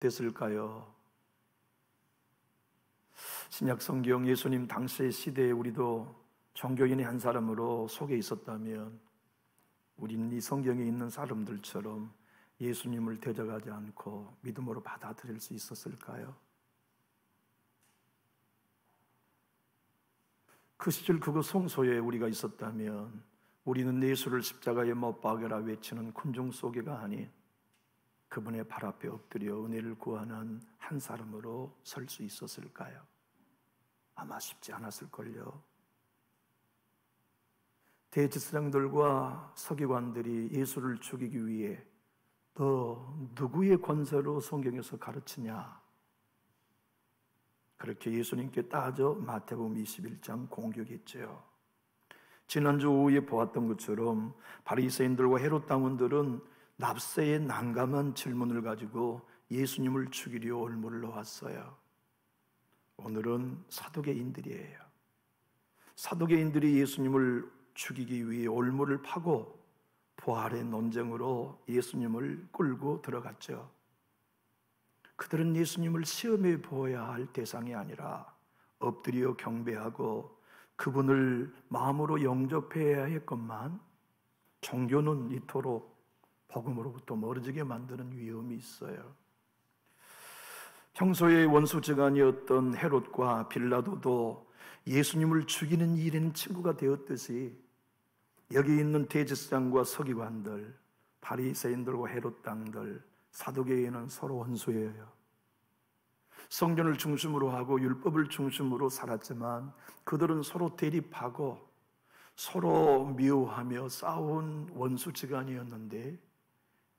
됐을까요? 신약 성경 예수님 당시의 시대에 우리도 종교인의 한 사람으로 속에 있었다면 우리는 이 성경에 있는 사람들처럼 예수님을 대적하지 않고 믿음으로 받아들일 수 있었을까요? 그 시절 그거 성소에 우리가 있었다면 우리는 예수를 십자가에 못 박여라 외치는 군중 속에가 아닌 그분의 발 앞에 엎드려 은혜를 구하는 한 사람으로 설 수 있었을까요? 아마 쉽지 않았을걸요. 대제사장들과 서기관들이 예수를 죽이기 위해 너 누구의 권세로 성경에서 가르치냐? 그렇게 예수님께 따져 마태복음 21장 공격했죠. 지난주 오후에 보았던 것처럼 바리새인들과 헤롯 당원들은 납세의 난감한 질문을 가지고 예수님을 죽이려 올무를 놓았어요. 오늘은 사두개인들이에요. 사두개인들이 예수님을 죽이기 위해 올무를 파고 부활의 논쟁으로 예수님을 끌고 들어갔죠. 그들은 예수님을 시험해 보아야 할 대상이 아니라 엎드려 경배하고 그분을 마음으로 영접해야 했건만 종교는 이토록 복음으로부터 멀어지게 만드는 위험이 있어요. 평소에 원수지간이었던 헤롯과 빌라도도 예수님을 죽이는 일에는 친구가 되었듯이 여기 있는 대제사장과 서기관들, 바리새인들과 헤롯 당들, 사두개인은 서로 원수예요. 성전을 중심으로 하고 율법을 중심으로 살았지만 그들은 서로 대립하고 서로 미워하며 싸운 원수지간이었는데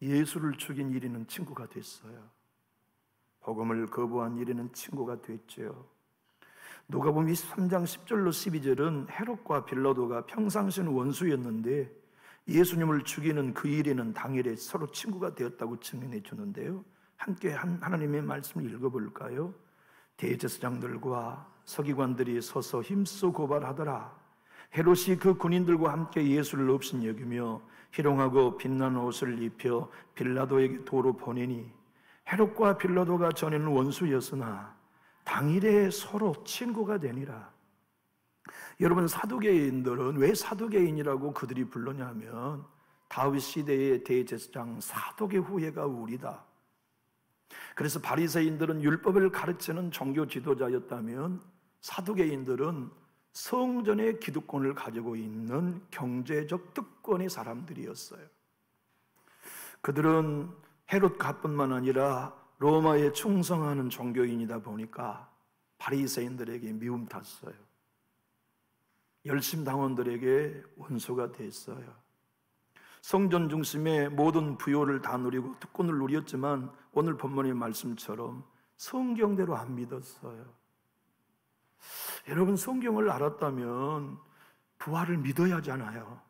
예수를 죽인 이리는 친구가 됐어요. 복음을 거부한 이리는 친구가 됐죠. 누가복음 23장 10절로 12절은 헤롯과 빌라도가 평상시는 원수였는데 예수님을 죽이는 그 일에는 당일에 서로 친구가 되었다고 증언해 주는데요. 함께 하나님의 말씀을 읽어볼까요? 대제사장들과 서기관들이 서서 힘써 고발하더라. 헤롯이 그 군인들과 함께 예수를 없인 여기며 희롱하고 빛나는 옷을 입혀 빌라도에게 도로 보내니 헤롯과 빌라도가 전에는 원수였으나 당일에 서로 친구가 되니라. 여러분, 사두개인들은 왜 사두개인이라고 그들이 불렀냐면 다윗 시대의 대제사장 사독의 후예가 우리다. 그래서 바리새인들은 율법을 가르치는 종교 지도자였다면 사두개인들은 성전의 기득권을 가지고 있는 경제적 특권의 사람들이었어요. 그들은 헤롯가뿐만 아니라 로마에 충성하는 종교인이다 보니까 바리새인들에게 미움 탔어요. 열심 당원들에게 원수가 됐어요. 성전 중심의 모든 부요를 다 누리고 특권을 누렸지만 오늘 본문의 말씀처럼 성경대로 안 믿었어요. 여러분, 성경을 알았다면 부활을 믿어야 하잖아요.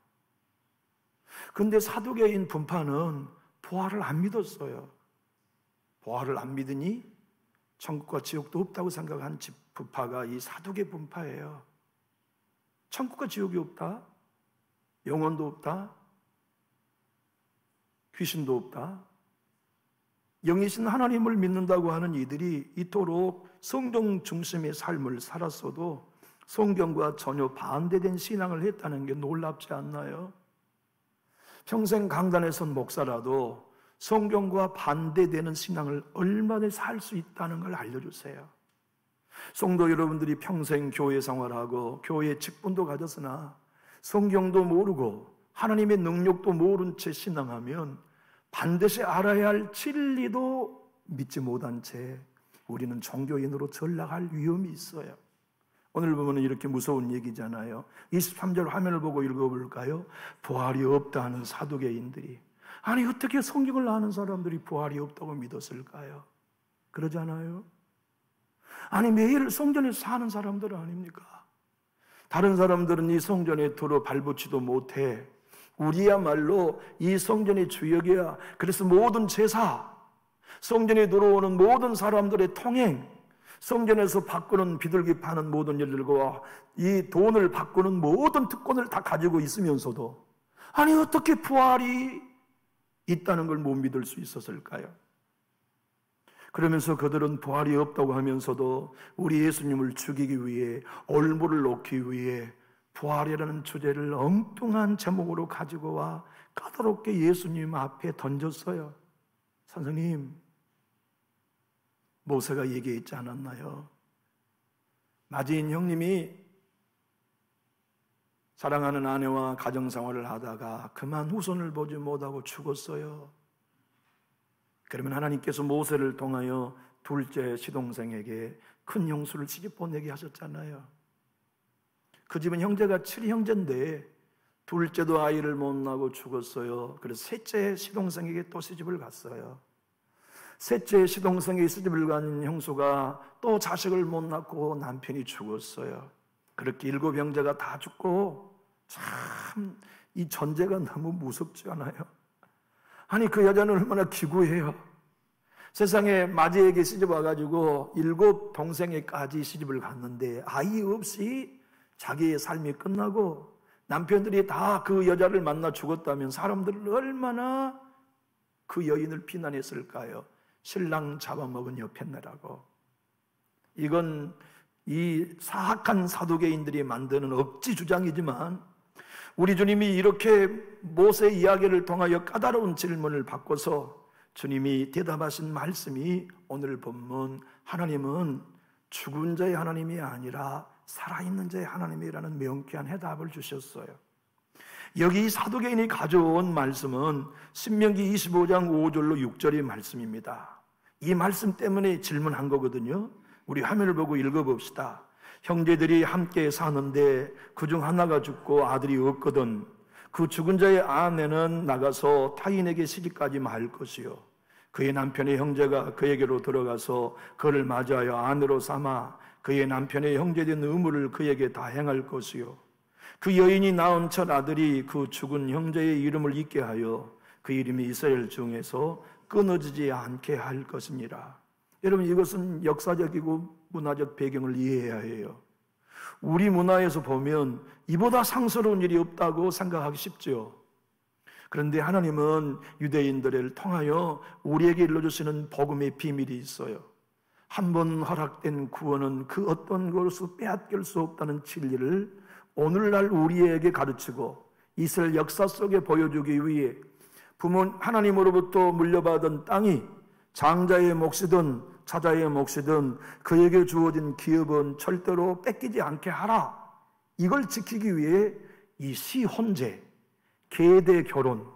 그런데 사두개인 분파는 부활을 안 믿었어요. 부활을 안 믿으니 천국과 지옥도 없다고 생각한 분파가 이 사두개 분파예요. 천국과 지옥이 없다, 영혼도 없다, 귀신도 없다, 영이신 하나님을 믿는다고 하는 이들이 이토록 성경 중심의 삶을 살았어도 성경과 전혀 반대된 신앙을 했다는 게 놀랍지 않나요? 평생 강단에 선 목사라도 성경과 반대되는 신앙을 얼마나 살 수 있다는 걸 알려주세요. 성도 여러분들이 평생 교회 생활하고 교회 직분도 가졌으나 성경도 모르고 하나님의 능력도 모른 채 신앙하면 반드시 알아야 할 진리도 믿지 못한 채 우리는 종교인으로 전락할 위험이 있어요. 오늘 보면 이렇게 무서운 얘기잖아요. 23절 화면을 보고 읽어볼까요? 부활이 없다는 사두개인들이, 아니 어떻게 성경을 아는 사람들이 부활이 없다고 믿었을까요? 그러잖아요. 아니 매일 성전에서 사는 사람들 아닙니까? 다른 사람들은 이 성전에 들어 발붙이도 못해. 우리야말로 이 성전의 주역이야. 그래서 모든 제사, 성전에 들어오는 모든 사람들의 통행, 성전에서 바꾸는 비둘기 파는 모든 일들과 이 돈을 바꾸는 모든 특권을 다 가지고 있으면서도 아니 어떻게 부활이 있다는 걸 못 믿을 수 있었을까요? 그러면서 그들은 부활이 없다고 하면서도 우리 예수님을 죽이기 위해, 올무를 놓기 위해 부활이라는 주제를 엉뚱한 제목으로 가지고 와 까다롭게 예수님 앞에 던졌어요. 선생님, 모세가 얘기했지 않았나요? 마지인 형님이 사랑하는 아내와 가정생활을 하다가 그만 후손을 보지 못하고 죽었어요. 그러면 하나님께서 모세를 통하여 둘째 시동생에게 큰 형수를 시집보내게 하셨잖아요. 그 집은 형제가 7형제인데 둘째도 아이를 못 낳고 죽었어요. 그래서 셋째 시동생에게 또 시집을 갔어요. 셋째 시동생에게 시집을 간 형수가 또 자식을 못 낳고 남편이 죽었어요. 그렇게 7 형제가 다 죽고, 참 이 전제가 너무 무섭지 않아요? 아니, 그 여자는 얼마나 기구해요. 세상에 마지에게 시집 와가지고 7 동생에까지 시집을 갔는데 아이 없이 자기의 삶이 끝나고 남편들이 다 그 여자를 만나 죽었다면 사람들은 얼마나 그 여인을 비난했을까요? 신랑 잡아먹은 여편네라고. 이건 이 사악한 사두개인들이 만드는 억지 주장이지만 우리 주님이 이렇게 모세 이야기를 통하여 까다로운 질문을 바꿔서 주님이 대답하신 말씀이 오늘 본문, 하나님은 죽은 자의 하나님이 아니라 살아있는 자의 하나님이라는 명쾌한 해답을 주셨어요. 여기 사두개인이 가져온 말씀은 신명기 25장 5절로 6절의 말씀입니다. 이 말씀 때문에 질문한 거거든요. 우리 화면을 보고 읽어봅시다. 형제들이 함께 사는데 그중 하나가 죽고 아들이 없거든. 그 죽은 자의 아내는 나가서 타인에게 시집가지 말 것이요, 그의 남편의 형제가 그에게로 들어가서 그를 맞이하여 아내로 삼아 그의 남편의 형제된 의무를 그에게 다 행할 것이요, 그 여인이 낳은 첫 아들이 그 죽은 형제의 이름을 잊게 하여 그 이름이 이스라엘 중에서 끊어지지 않게 할 것이니라. 여러분, 이것은 역사적이고 문화적 배경을 이해해야 해요. 우리 문화에서 보면 이보다 상스러운 일이 없다고 생각하기 쉽죠. 그런데 하나님은 유대인들을 통하여 우리에게 일러주시는 복음의 비밀이 있어요. 한 번 허락된 구원은 그 어떤 것으로 빼앗길 수 없다는 진리를 오늘날 우리에게 가르치고 이스라엘 역사 속에 보여주기 위해 하나님으로부터 물려받은 땅이 장자의 몫이든 자자의 몫이든 그에게 주어진 기업은 절대로 뺏기지 않게 하라. 이걸 지키기 위해 이 시혼제, 계대 결혼,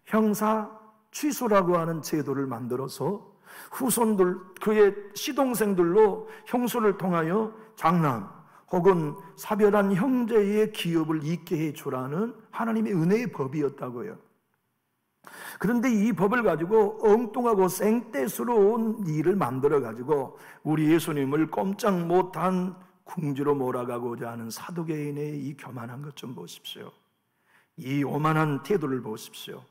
형사 취소라고 하는 제도를 만들어서 후손들, 그의 시동생들로 형수를 통하여 장남 혹은 사별한 형제의 기업을 잊게 해주라는 하나님의 은혜의 법이었다고요. 그런데 이 법을 가지고 엉뚱하고 생떼스러운 일을 만들어가지고 우리 예수님을 꼼짝 못한 궁지로 몰아가고자 하는 사두개인의 이 교만한 것 좀 보십시오. 이 오만한 태도를 보십시오.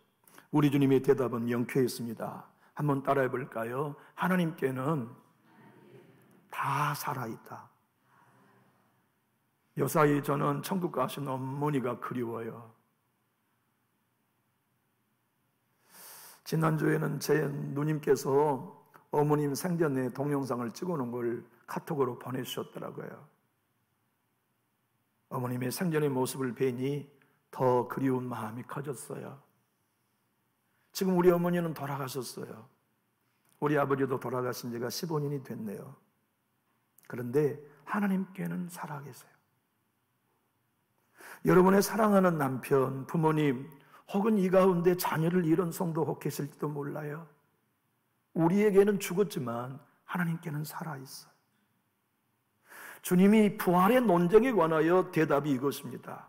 우리 주님의 대답은 명쾌했습니다. 한번 따라해 볼까요? 하나님께는 다 살아있다. 요사이 저는 천국 가신 어머니가 그리워요. 지난주에는 제 누님께서 어머님 생전에 동영상을 찍어놓은 걸 카톡으로 보내주셨더라고요. 어머님의 생전의 모습을 뵈니 더 그리운 마음이 커졌어요. 지금 우리 어머니는 돌아가셨어요. 우리 아버지도 돌아가신 지가 15년이 됐네요. 그런데 하나님께는 살아계세요. 여러분의 사랑하는 남편, 부모님, 혹은 이 가운데 자녀를 잃은 성도 혹 계실지도 몰라요. 우리에게는 죽었지만 하나님께는 살아있어요. 주님이 부활의 논쟁에 관하여 대답이 이것입니다.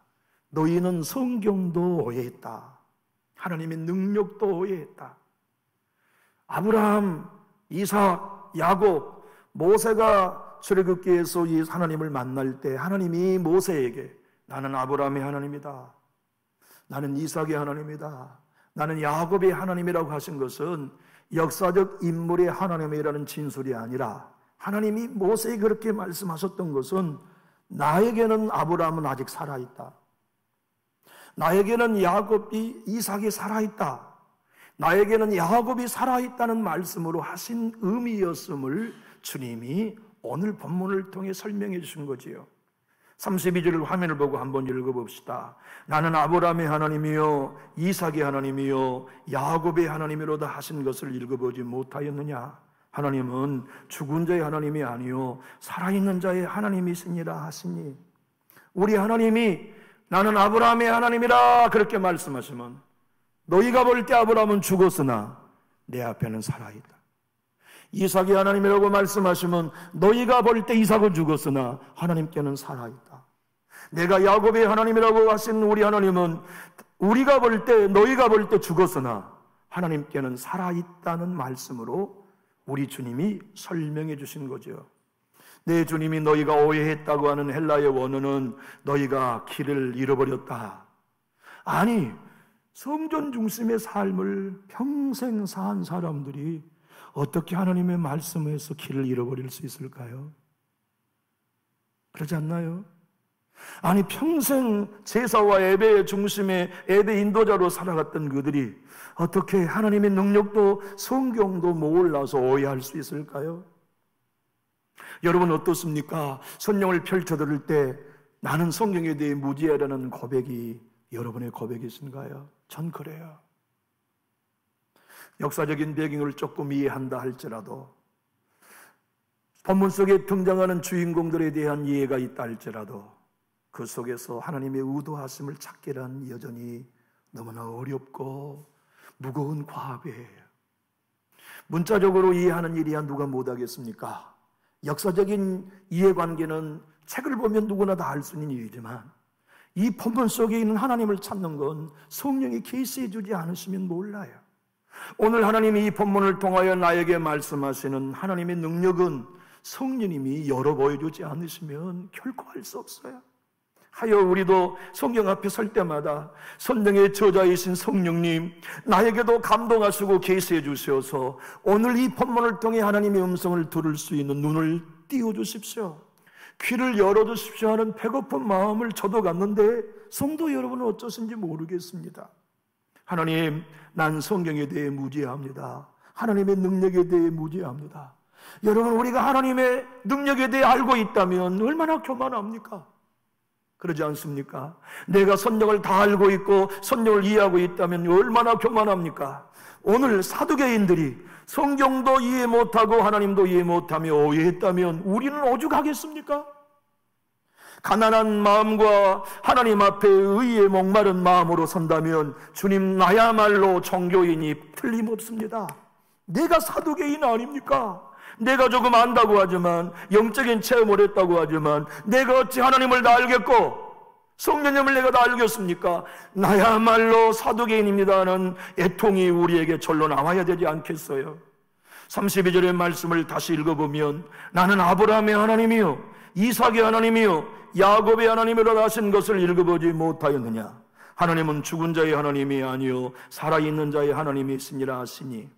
너희는 성경도 오해했다. 하나님의 능력도 오해했다. 아브라함, 이삭, 야곱, 모세가 출애굽기에서 이 하나님을 만날 때 하나님이 모세에게 나는 아브라함의 하나님이다, 나는 이삭의 하나님이다, 나는 야곱의 하나님이라고 하신 것은 역사적 인물의 하나님이라는 진술이 아니라 하나님이 모세에게 그렇게 말씀하셨던 것은 나에게는 아브라함은 아직 살아있다, 나에게는 야곱이 이삭이 살아있다, 나에게는 야곱이 살아있다는 말씀으로 하신 의미였음을 주님이 오늘 본문을 통해 설명해 주신 거지요. 32절 화면을 보고 한번 읽어봅시다. 나는 아브라함의 하나님이요 이삭의 하나님이요 야곱의 하나님이로다 하신 것을 읽어보지 못하였느냐? 하나님은 죽은 자의 하나님이 아니요 살아있는 자의 하나님이시니라 하시니, 우리 하나님이 나는 아브라함의 하나님이라 그렇게 말씀하시면 너희가 볼 때 아브라함은 죽었으나 내 앞에는 살아있다. 이삭의 하나님이라고 말씀하시면 너희가 볼 때 이삭은 죽었으나 하나님께는 살아있다. 내가 야곱의 하나님이라고 하신 우리 하나님은 우리가 볼 때 너희가 볼 때 죽었으나 하나님께는 살아있다는 말씀으로 우리 주님이 설명해 주신 거죠. 내 주님이 너희가 오해했다고 하는 헬라의 원어는 너희가 길을 잃어버렸다. 아니, 성전 중심의 삶을 평생 산 사람들이 어떻게 하나님의 말씀에서 길을 잃어버릴 수 있을까요? 그러지 않나요? 아니, 평생 제사와 예배의 중심에 예배 인도자로 살아갔던 그들이 어떻게 하나님의 능력도 성경도 몰라서 오해할 수 있을까요? 여러분 어떻습니까? 성경을 펼쳐들을 때 나는 성경에 대해 무지하다는 고백이 여러분의 고백이신가요? 전 그래요. 역사적인 배경을 조금 이해한다 할지라도, 본문 속에 등장하는 주인공들에 대한 이해가 있다 할지라도 그 속에서 하나님의 의도하심을 찾기란 여전히 너무나 어렵고 무거운 과업이에요. 문자적으로 이해하는 일이야 누가 못하겠습니까? 역사적인 이해관계는 책을 보면 누구나 다 알 수 있는 일이지만 이 본문 속에 있는 하나님을 찾는 건 성령이 계시해 주지 않으시면 몰라요. 오늘 하나님이 이 본문을 통하여 나에게 말씀하시는 하나님의 능력은 성령님이 열어 보여주지 않으시면 결코 알 수 없어요. 하여 우리도 성경 앞에 설 때마다 성령의 저자이신 성령님, 나에게도 감동하시고 계시해 주셔서 오늘 이 본문을 통해 하나님의 음성을 들을 수 있는 눈을 띄워주십시오. 귀를 열어주십시오 하는 배고픈 마음을 저도 갖는데 성도 여러분은 어쩌신지 모르겠습니다. 하나님, 난 성경에 대해 무지합니다. 하나님의 능력에 대해 무지합니다. 여러분, 우리가 하나님의 능력에 대해 알고 있다면 얼마나 교만합니까? 그러지 않습니까? 내가 성경을 다 알고 있고 성경을 이해하고 있다면 얼마나 교만합니까? 오늘 사두개인들이 성경도 이해 못하고 하나님도 이해 못하며 오해했다면 우리는 오죽하겠습니까? 가난한 마음과 하나님 앞에 의에 목마른 마음으로 선다면 주님, 나야말로 종교인이 틀림없습니다. 내가 사두개인 아닙니까? 내가 조금 안다고 하지만, 영적인 체험을 했다고 하지만 내가 어찌 하나님을 다 알겠고 성령님을 내가 다 알겠습니까? 나야말로 사두개인입니다는 애통이 우리에게 절로 나와야 되지 않겠어요? 32절의 말씀을 다시 읽어보면 나는 아브라함의 하나님이요 이삭의 하나님이요 야곱의 하나님이라 하신 것을 읽어보지 못하였느냐? 하나님은 죽은 자의 하나님이 아니요 살아있는 자의 하나님이시니라 하시니,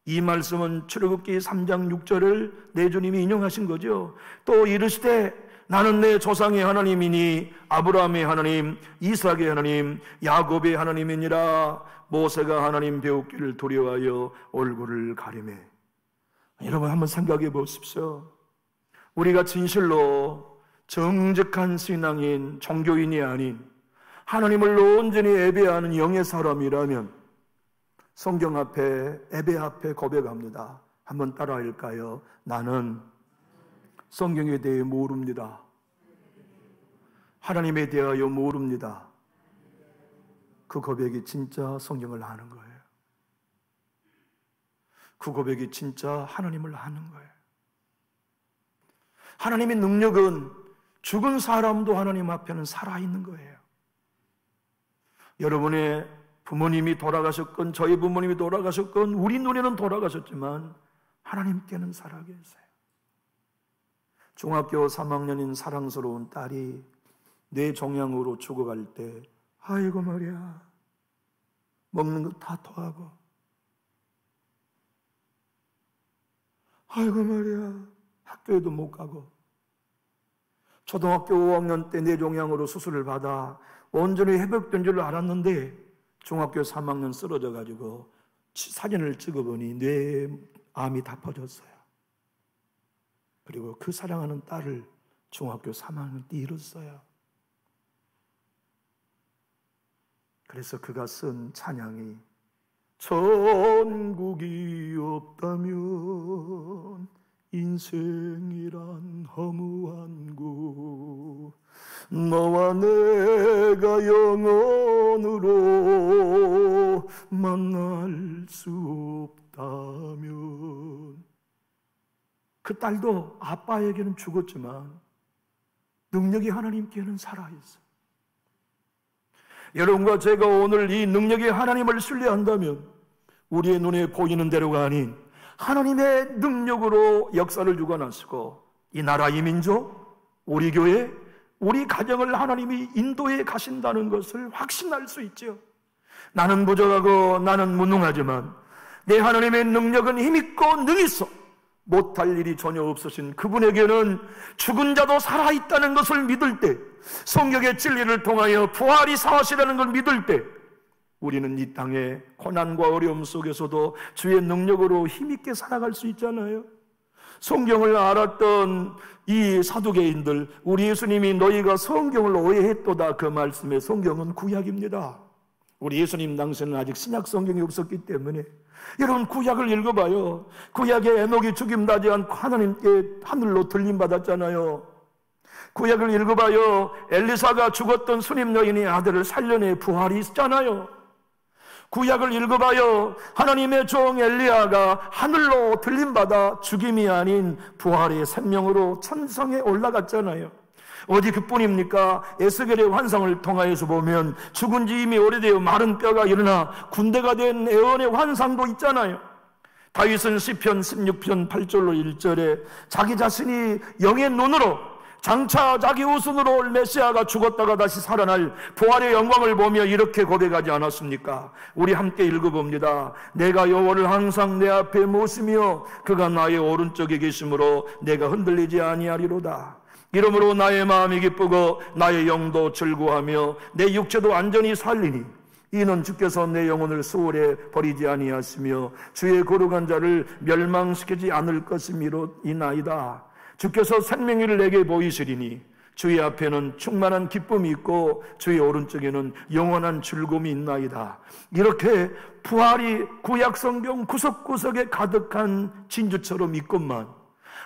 이 말씀은 출애굽기 3장 6절을 내 주님이 인용하신 거죠. 또 이르시되 나는 내 조상의 하나님이니 아브라함의 하나님, 이삭의 하나님, 야곱의 하나님이니라. 모세가 하나님 배우기를 두려워하여 얼굴을 가리매. 여러분 한번 생각해 보십시오. 우리가 진실로 정직한 신앙인, 종교인이 아닌 하나님을 온전히 예배하는 영의 사람이라면 성경 앞에, 예배 앞에 고백합니다. 한번 따라할까요? 나는 성경에 대해 모릅니다. 하나님에 대하여 모릅니다. 그 고백이 진짜 성경을 아는 거예요. 그 고백이 진짜 하나님을 아는 거예요. 하나님의 능력은 죽은 사람도 하나님 앞에는 살아있는 거예요. 여러분의 부모님이 돌아가셨건 저희 부모님이 돌아가셨건 우리 눈에는 돌아가셨지만 하나님께는 살아계세요. 중학교 3학년인 사랑스러운 딸이 내 종양으로 죽어갈 때 아이고 말이야, 먹는 거 다 토하고, 아이고 말이야, 학교에도 못 가고, 초등학교 5학년 때 뇌종양으로 수술을 받아 온전히 회복된 줄 알았는데 중학교 3학년 쓰러져 가지고 사진을 찍어보니 뇌에 암이 다 퍼졌어요. 그리고 그 사랑하는 딸을 중학교 3학년 때 잃었어요. 그래서 그가 쓴 찬양이 천국이 없다면 인생이란 허무한 곳, 너와 내가 영원으로 만날 수 없다면. 그 딸도 아빠에게는 죽었지만 능력이 하나님께는 살아있어요. 여러분과 제가 오늘 이 능력의 하나님을 신뢰한다면 우리의 눈에 보이는 대로가 아닌 하나님의 능력으로 역사를 주관하시고 이 나라, 이 민족, 우리 교회, 우리 가정을 하나님이 인도해 가신다는 것을 확신할 수 있죠. 나는 부족하고 나는 무능하지만 내 하나님의 능력은 힘있고 능있어 못할 일이 전혀 없으신 그분에게는 죽은 자도 살아있다는 것을 믿을 때, 성경의 진리를 통하여 부활이 사실이라는 걸 믿을 때 우리는 이 땅의 고난과 어려움 속에서도 주의 능력으로 힘있게 살아갈 수 있잖아요. 성경을 알았던 이 사두개인들, 우리 예수님이 너희가 성경을 오해했도다 그 말씀에 성경은 구약입니다. 우리 예수님 당시에는 아직 신약 성경이 없었기 때문에 여러분 구약을 읽어봐요. 구약에 에녹이 죽임나지 않고 하나님께 하늘로 들림받았잖아요. 구약을 읽어봐요. 엘리사가 죽었던 수님 여인의 아들을 살려내 부활이 있잖아요. 구약을 읽어봐요. 하나님의 종 엘리야가 하늘로 들림받아 죽임이 아닌 부활의 생명으로 천성에 올라갔잖아요. 어디 그뿐입니까? 에스겔의 환상을 통하여서 보면 죽은 지 이미 오래되어 마른 뼈가 일어나 군대가 된 애원의 환상도 있잖아요. 다윗은 시편 16편 8절로 1절에 자기 자신이 영의 눈으로 장차 자기 후손으로 올 메시아가 죽었다가 다시 살아날 부활의 영광을 보며 이렇게 고백하지 않았습니까? 우리 함께 읽어봅니다. 내가 여호와를 항상 내 앞에 모시며 그가 나의 오른쪽에 계심으로 내가 흔들리지 아니하리로다. 이러므로 나의 마음이 기쁘고 나의 영도 즐거워하며 내 육체도 안전히 살리니 이는 주께서 내 영혼을 수월에 버리지 아니하시며 주의 거룩한 자를 멸망시키지 않을 것임이로이나이다. 주께서 생명을 내게 보이시리니 주의 앞에는 충만한 기쁨이 있고 주의 오른쪽에는 영원한 즐거움이 있나이다. 이렇게 부활이 구약 성경 구석구석에 가득한 진주처럼 있건만,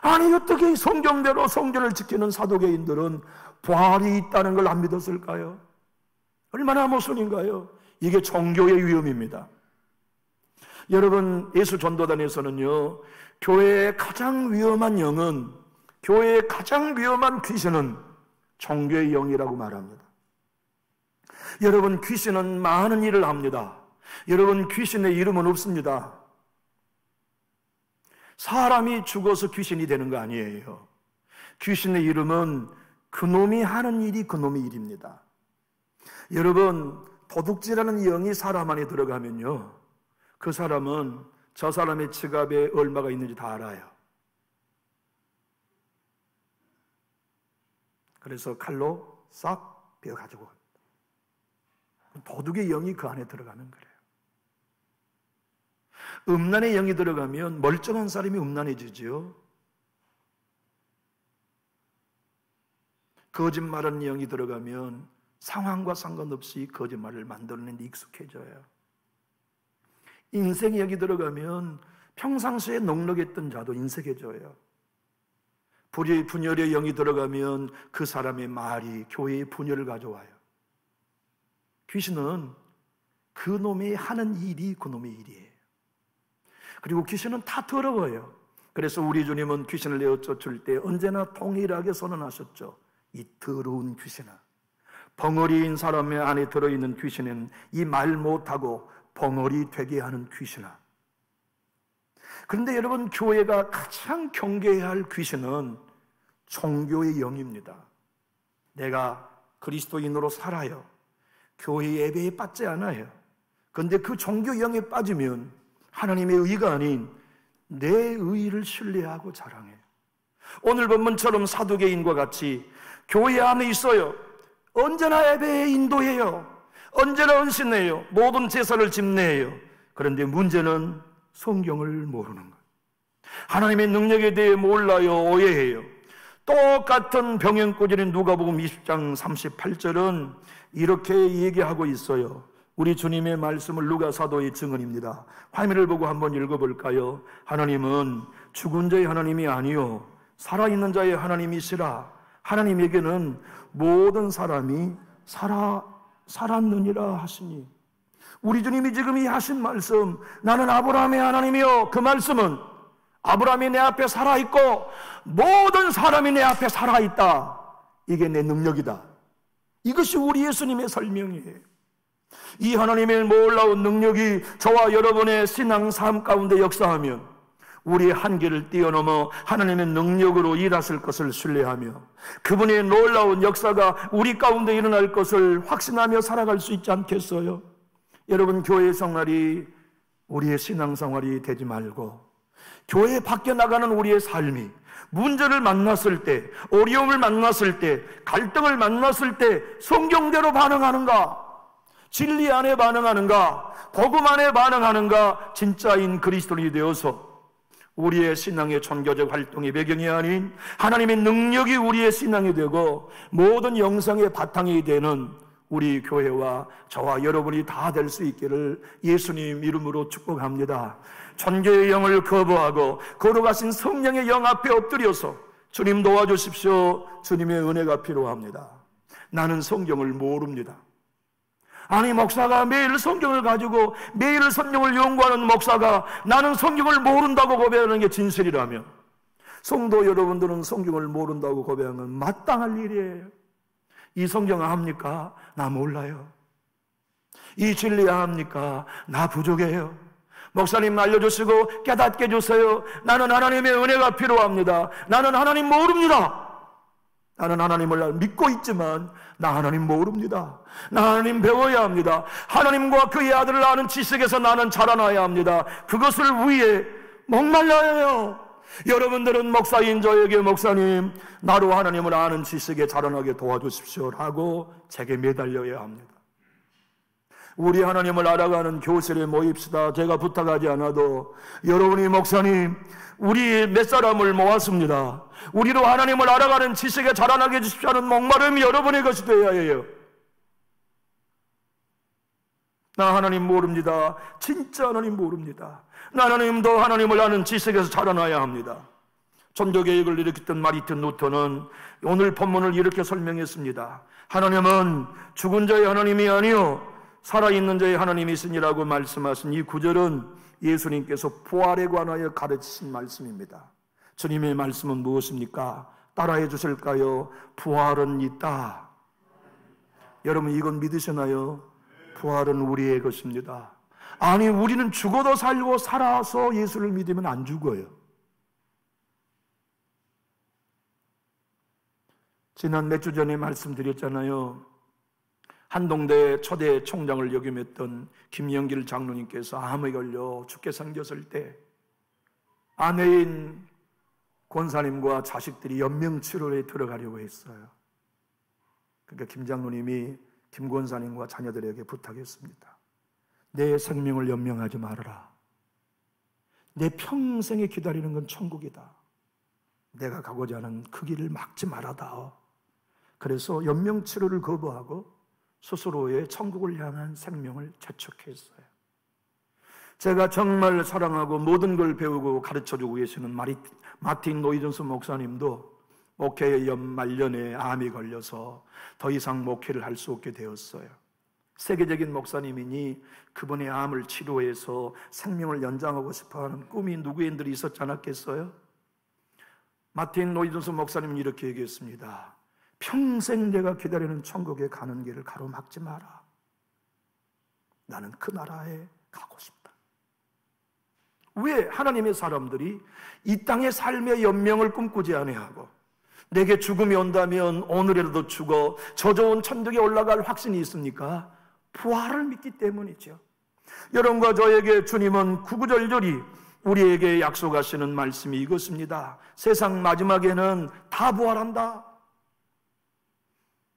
아니 어떻게 성경대로 성전을 지키는 사도계인들은 부활이 있다는 걸 안 믿었을까요? 얼마나 모순인가요? 이게 종교의 위험입니다. 여러분, 예수 전도단에서는요, 교회의 가장 위험한 영은, 교회의 가장 위험한 귀신은 종교의 영이라고 말합니다. 여러분, 귀신은 많은 일을 합니다. 여러분, 귀신의 이름은 없습니다. 사람이 죽어서 귀신이 되는 거 아니에요. 귀신의 이름은 그놈이 하는 일이 그놈의 일입니다. 여러분, 도둑질하는 영이 사람 안에 들어가면요, 그 사람은 저 사람의 지갑에 얼마가 있는지 다 알아요. 그래서 칼로 싹 베어가지고 갑니다. 도둑의 영이 그 안에 들어가는 거예요. 음란의 영이 들어가면 멀쩡한 사람이 음란해지죠. 거짓말하는 영이 들어가면 상황과 상관없이 거짓말을 만들어내는 데 익숙해져요. 인생의 영이 들어가면 평상시에 넉넉했던 자도 인색해져요. 분열의 영이 들어가면 그 사람의 말이 교회에 분열을 가져와요. 귀신은 그 놈이 하는 일이 그 놈의 일이에요. 그리고 귀신은 다 더러워요. 그래서 우리 주님은 귀신을 내어 쫓을 때 언제나 동일하게 선언하셨죠. 이 더러운 귀신아. 벙어리인 사람의 안에 들어있는 귀신은 이 말 못하고 벙어리 되게 하는 귀신아. 그런데 여러분, 교회가 가장 경계해야 할 귀신은 종교의 영입니다. 내가 그리스도인으로 살아요. 교회 예배에 빠지지 않아요. 그런데 그 종교 영에 빠지면 하나님의 의가 아닌 내 의를 신뢰하고 자랑해요. 오늘 본문처럼 사두개인과 같이 교회 안에 있어요. 언제나 예배에 인도해요. 언제나 헌신해요. 모든 제사를 집례해요. 그런데 문제는 성경을 모르는 것. 하나님의 능력에 대해 몰라요. 오해해요. 똑같은 병행꼬질인 누가복음 20장 38절은 이렇게 얘기하고 있어요. 우리 주님의 말씀을 누가 사도의 증언입니다. 화면을 보고 한번 읽어볼까요? 하나님은 죽은 자의 하나님이 아니요 살아있는 자의 하나님이시라. 하나님에게는 모든 사람이 살았느니라 하시니, 우리 주님이 지금 이 하신 말씀, 나는 아브라함의 하나님이요, 그 말씀은 아브라함이 내 앞에 살아있고 모든 사람이 내 앞에 살아있다. 이게 내 능력이다. 이것이 우리 예수님의 설명이에요. 이 하나님의 놀라운 능력이 저와 여러분의 신앙 삶 가운데 역사하면 우리의 한계를 뛰어넘어 하나님의 능력으로 일하실 것을 신뢰하며 그분의 놀라운 역사가 우리 가운데 일어날 것을 확신하며 살아갈 수 있지 않겠어요? 여러분, 교회 생활이 우리의 신앙생활이 되지 말고 교회 밖에 나가는 우리의 삶이 문제를 만났을 때, 어려움을 만났을 때, 갈등을 만났을 때 성경대로 반응하는가? 진리 안에 반응하는가? 복음 안에 반응하는가? 진짜인 그리스도인이 되어서 우리의 신앙의 종교적 활동의 배경이 아닌 하나님의 능력이 우리의 신앙이 되고 모든 영성의 바탕이 되는 우리 교회와 저와 여러분이 다 될 수 있기를 예수님 이름으로 축복합니다. 천교의 영을 거부하고 걸어가신 성령의 영 앞에 엎드려서 주님 도와주십시오. 주님의 은혜가 필요합니다. 나는 성경을 모릅니다. 아니, 목사가 매일 성경을 가지고 매일 성경을 연구하는 목사가 나는 성경을 모른다고 고백하는 게 진실이라면, 성도 여러분들은 성경을 모른다고 고백하는 건 마땅할 일이에요. 이 성경 압니까? 나 몰라요. 이 진리 압니까? 나 부족해요. 목사님 알려주시고 깨닫게 해주세요. 나는 하나님의 은혜가 필요합니다. 나는 하나님 모릅니다. 나는 하나님을 믿고 있지만 나 하나님 모릅니다. 나 하나님 배워야 합니다. 하나님과 그의 아들을 아는 지식에서 나는 자라나야 합니다. 그것을 위해 목말라야 해요. 여러분들은 목사인 저에게 목사님, 나로 하나님을 아는 지식에 자라나게 도와주십시오라고 제게 매달려야 합니다. 우리 하나님을 알아가는 교실에 모입시다. 제가 부탁하지 않아도 여러분이 목사님, 우리 몇 사람을 모았습니다. 우리로 하나님을 알아가는 지식에 자라나게 해주십시오 하는 목마름이 여러분의 것이 되어야 해요. 나 하나님 모릅니다. 진짜 하나님 모릅니다. 나 하나님도 하나님을 아는 지식에서 자라나야 합니다. 종교개혁을 일으켰던 마르틴 루터는 오늘 본문을 이렇게 설명했습니다. 하나님은 죽은 자의 하나님이 아니요 살아있는 자의 하나님이시니라고 말씀하신 이 구절은 예수님께서 부활에 관하여 가르치신 말씀입니다. 주님의 말씀은 무엇입니까? 따라해 주실까요? 부활은 있다. 여러분, 이건 믿으시나요? 부활은 우리의 것입니다. 아니, 우리는 죽어도 살고 살아서 예수를 믿으면 안 죽어요. 지난 몇 주 전에 말씀드렸잖아요. 한동대 초대 총장을 역임했던 김영길 장로님께서 암에 걸려 죽게 생겼을 때 아내인 권사님과 자식들이 연명치료에 들어가려고 했어요. 그러니까 김 장로님이 김 권사님과 자녀들에게 부탁했습니다. 내 생명을 연명하지 말아라. 내 평생에 기다리는 건 천국이다. 내가 가고자 하는 그 길을 막지 말아다오. 그래서 연명치료를 거부하고 스스로의 천국을 향한 생명을 재촉했어요. 제가 정말 사랑하고 모든 걸 배우고 가르쳐주고 계시는 마틴 노이존스 목사님도 목회의 말년에 암이 걸려서 더 이상 목회를 할 수 없게 되었어요. 세계적인 목사님이니 그분의 암을 치료해서 생명을 연장하고 싶어하는 꿈이 누구인들이 있었지 않았겠어요? 마틴 노이존스 목사님은 이렇게 얘기했습니다. 평생 내가 기다리는 천국에 가는 길을 가로막지 마라. 나는 그 나라에 가고 싶다. 왜 하나님의 사람들이 이 땅의 삶의 연명을 꿈꾸지 아니하고 내게 죽음이 온다면 오늘이라도 죽어 저 좋은 천국에 올라갈 확신이 있습니까? 부활을 믿기 때문이죠. 여러분과 저에게 주님은 구구절절히 우리에게 약속하시는 말씀이 이것입니다. 세상 마지막에는 다 부활한다.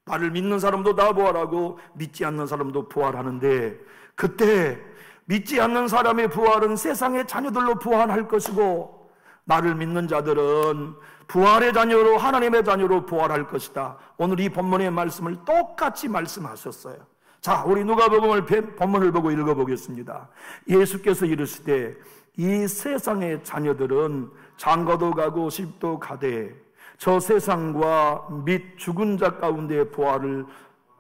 나를 믿는 사람도 다 부활하고 믿지 않는 사람도 부활하는데 그때 믿지 않는 사람의 부활은 세상의 자녀들로 부활할 것이고, 나를 믿는 자들은 부활의 자녀로, 하나님의 자녀로 부활할 것이다. 오늘 이 본문의 말씀을 똑같이 말씀하셨어요. 자, 우리 누가복음을 본문을 보고 읽어보겠습니다. 예수께서 이르시되 이 세상의 자녀들은 장가도 가고 시집도 가되 저 세상과 및 죽은 자 가운데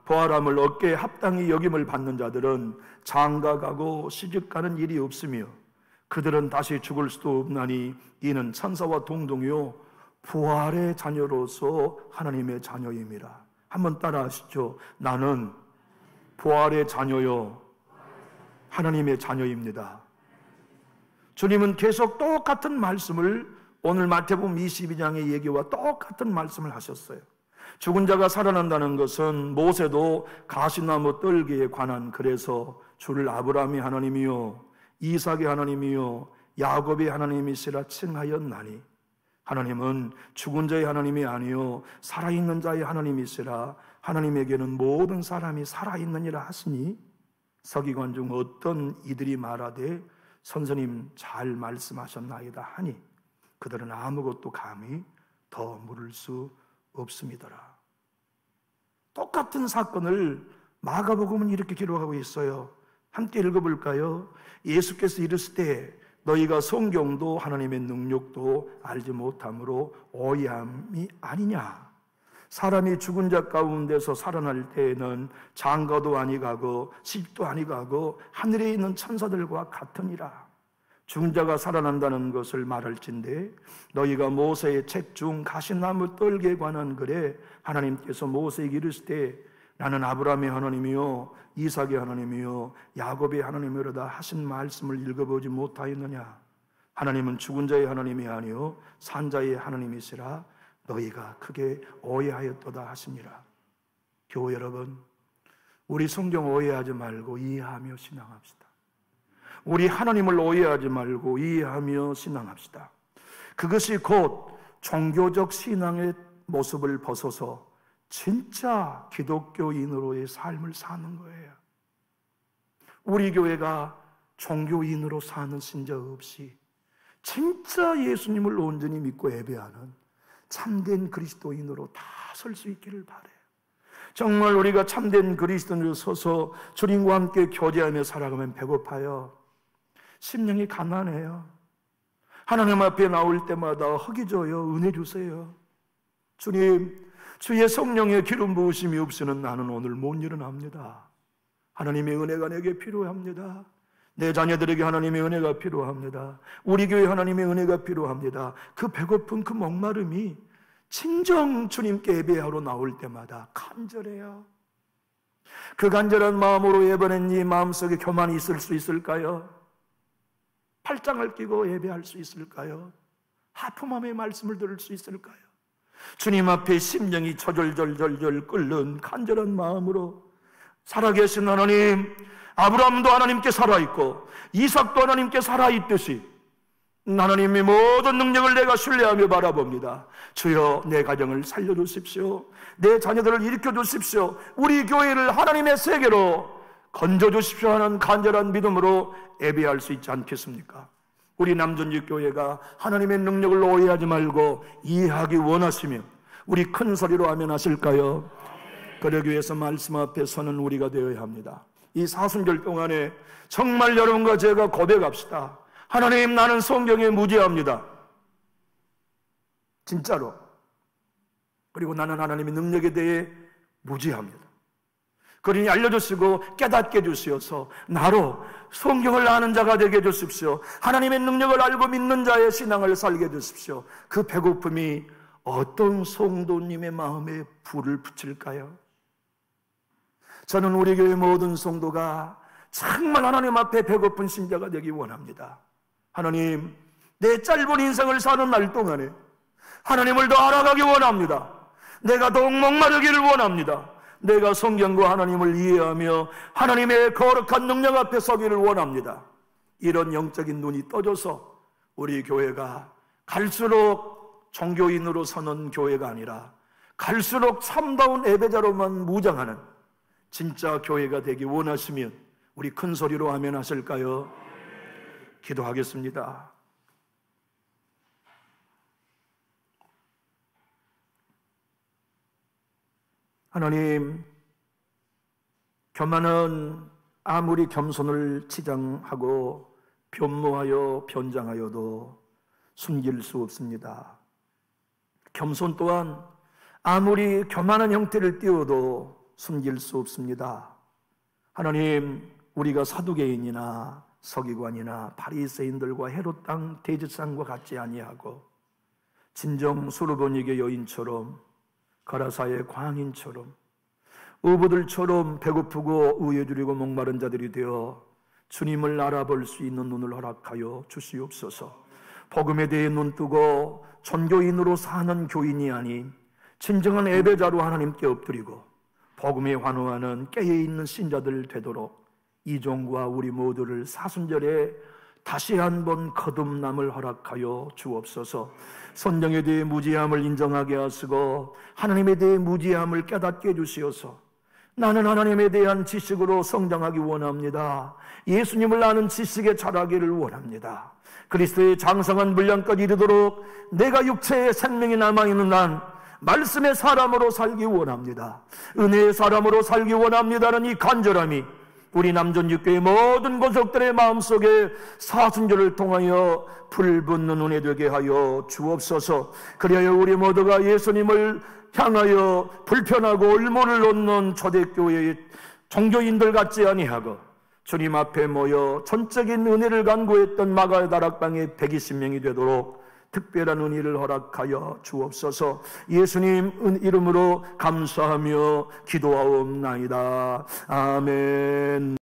부활함을 얻게 합당히 여김을 받는 자들은 장가 가고 시집 가는 일이 없으며 그들은 다시 죽을 수도 없나니 이는 천사와 동등이요 부활의 자녀로서 하나님의 자녀임이라. 한번 따라 하시죠. 나는 부활의 자녀요 하나님의 자녀입니다. 주님은 계속 똑같은 말씀을 오늘 마태복음 22장의 얘기와 똑같은 말씀을 하셨어요. 죽은 자가 살아난다는 것은 모세도 가시나무 떨기에 관한, 그래서 주를 아브라함의 하나님이요 이삭의 하나님이요 야곱의 하나님이시라 칭하였나니, 하나님은 죽은 자의 하나님이 아니요 살아있는 자의 하나님이시라. 하나님에게는 모든 사람이 살아있느니라 하시니, 서기관 중 어떤 이들이 말하되 선생님 잘 말씀하셨나이다 하니 그들은 아무것도 감히 더 물을 수 없음이더라. 똑같은 사건을 마가복음은 이렇게 기록하고 있어요. 함께 읽어볼까요? 예수께서 이르시되 너희가 성경도 하나님의 능력도 알지 못함으로 오해함이 아니냐. 사람이 죽은 자 가운데서 살아날 때에는 장가도 아니가고 시집도 아니가고 하늘에 있는 천사들과 같으니라. 죽은 자가 살아난다는 것을 말할진대 너희가 모세의 책 중 가시나무 떨기에 관한 글에 하나님께서 모세에게 이르시되 나는 아브라함의 하나님이요 이삭의 하나님이요 야곱의 하나님이로다 하신 말씀을 읽어보지 못하였느냐. 하나님은 죽은 자의 하나님이 아니요 산 자의 하나님이시라. 너희가 크게 오해하였도다 하시니라. 교회 여러분, 우리 성경 오해하지 말고 이해하며 신앙합시다. 우리 하나님을 오해하지 말고 이해하며 신앙합시다. 그것이 곧 종교적 신앙의 모습을 벗어서 진짜 기독교인으로의 삶을 사는 거예요. 우리 교회가 종교인으로 사는 신자 없이 진짜 예수님을 온전히 믿고 예배하는 참된 그리스도인으로 다 설 수 있기를 바라요. 정말 우리가 참된 그리스도인으로 서서 주님과 함께 교제하며 살아가면 배고파요. 심령이 가난해요. 하나님 앞에 나올 때마다 허기 줘요. 은혜 주세요. 주님, 주의 성령의 기름 부으심이 없이는 나는 오늘 못 일어납니다. 하나님의 은혜가 내게 필요합니다. 내 자녀들에게 하나님의 은혜가 필요합니다. 우리 교회 하나님의 은혜가 필요합니다. 그 배고픈 그 목마름이 진정 주님께 예배하러 나올 때마다 간절해요. 그 간절한 마음으로 예배는 마음속에 교만이 있을 수 있을까요? 팔짱을 끼고 예배할 수 있을까요? 하품함의 말씀을 들을 수 있을까요? 주님 앞에 심령이 저절절절절 끓는 간절한 마음으로 살아계신 하나님, 아브라함도 하나님께 살아있고 이삭도 하나님께 살아있듯이 하나님의 모든 능력을 내가 신뢰하며 바라봅니다. 주여, 내 가정을 살려주십시오. 내 자녀들을 일으켜주십시오. 우리 교회를 하나님의 세계로 건져주십시오 하는 간절한 믿음으로 예배할 수 있지 않겠습니까? 우리 남전지 교회가 하나님의 능력을 오해하지 말고 이해하기 원하시면 우리 큰 소리로 아멘 하실까요? 그러기 위해서 말씀 앞에 서는 우리가 되어야 합니다. 이 사순절 동안에 정말 여러분과 제가 고백합시다. 하나님, 나는 성경에 무지합니다. 진짜로. 그리고 나는 하나님의 능력에 대해 무지합니다. 그러니 알려주시고 깨닫게 해주시어서 나로 성경을 아는 자가 되게 해주십시오. 하나님의 능력을 알고 믿는 자의 신앙을 살게 해주십시오. 그 배고픔이 어떤 성도님의 마음에 불을 붙일까요? 저는 우리 교회 모든 성도가 정말 하나님 앞에 배고픈 신자가 되기 원합니다. 하나님, 내 짧은 인생을 사는 날 동안에 하나님을 더 알아가기 원합니다. 내가 더욱 목마르기를 원합니다. 내가 성경과 하나님을 이해하며 하나님의 거룩한 능력 앞에 서기를 원합니다. 이런 영적인 눈이 떠져서 우리 교회가 갈수록 종교인으로 서는 교회가 아니라 갈수록 참다운 예배자로만 무장하는 진짜 교회가 되기 원하시면 우리 큰 소리로 아멘 하실까요? 기도하겠습니다. 하나님, 교만은 아무리 겸손을 치장하고 변모하여 변장하여도 숨길 수 없습니다. 겸손 또한 아무리 교만한 형태를 띄워도 숨길 수 없습니다. 하나님, 우리가 사두개인이나 서기관이나 바리새인들과 헤롯 땅 대제사장과 같지 아니하고 진정 수르보니게 여인처럼 가라사의 광인처럼 어부들처럼 배고프고 의여주리고 목마른 자들이 되어 주님을 알아볼 수 있는 눈을 허락하여 주시옵소서. 복음에 대해 눈뜨고 전교인으로 사는 교인이 아닌 진정한 예배자로 하나님께 엎드리고 복음에 환호하는 깨어있는 신자들 되도록 이종과 우리 모두를 사순절에 다시 한번 거듭남을 허락하여 주옵소서. 성령에 대해 무지함을 인정하게 하시고 하나님에 대해 무지함을 깨닫게 해주시어서 나는 하나님에 대한 지식으로 성장하기 원합니다. 예수님을 아는 지식에 자라기를 원합니다. 그리스도의 장성한 분량까지 이르도록 내가 육체의 생명이 남아있는 한 말씀의 사람으로 살기 원합니다. 은혜의 사람으로 살기 원합니다는 이 간절함이 우리 남전육교의 모든 권속들의 마음속에 사순절을 통하여 불붙는 은혜 되게 하여 주옵소서. 그리하여 우리 모두가 예수님을 향하여 불편하고 얼모를 놓는 초대교회의 종교인들 같지 아니하고 주님 앞에 모여 전적인 은혜를 간구했던 마가의 다락방의 120명이 되도록 특별한 은혜를 허락하여 주옵소서. 예수님 이름으로 감사하며 기도하옵나이다. 아멘.